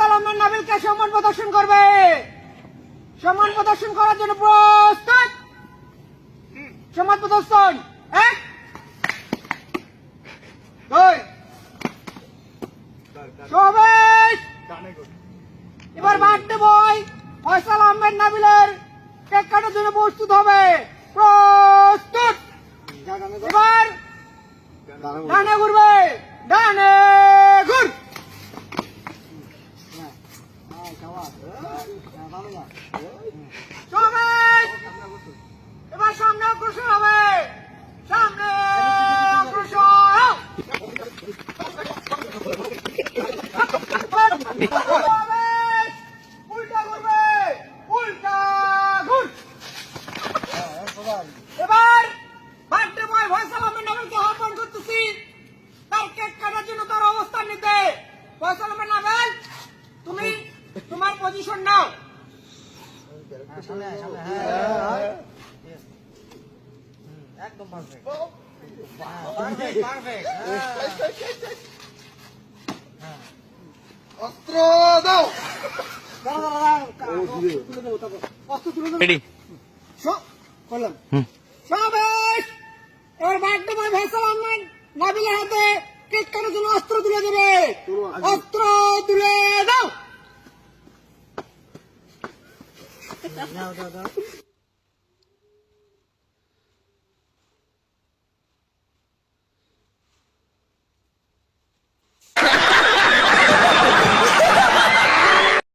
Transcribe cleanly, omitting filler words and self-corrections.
ফয়সাল আহমেদ নাবিলকে সম্মান প্রদর্শন করবে। সম্মান প্রদর্শন করার জন্য প্রস্তুত। সম্মান প্রদর্শন 1 2 সবাই এবার বার্থডে বয় ফয়সাল আহমেদ নাবিলের কেক কাটার জন্য প্রস্তুত হবে। প্রস্তুত। এবার ডানে ঘুরবে, ডানে ঘুর। সবাই এবার সামনে অগ্রসর হবে, সামনে অগ্রসর হও। উল্টা ঘুরবে, উল্টা ঘুর। এবার বার্থডে বয় ফয়সাল আহমেদ নাবিলকে আহ্বান করতেছি তার কেক কাটার জন্য তার অবস্থান নিতে। ফয়সাল আহমেদ নাবিল, তুমি তোমার পজিশন নাও। একদম পারফেক্ট। অস্ত্র দাও। অস্ত্র তুলে দাও। রেডি করলাম। সবাই এবার বার্থডে বয় ফয়সাল আহমেদ নাবিলের হাতে কেক কাটার জন্য অস্ত্র তুলে দেবে। অস্ত্র তুলে দাও।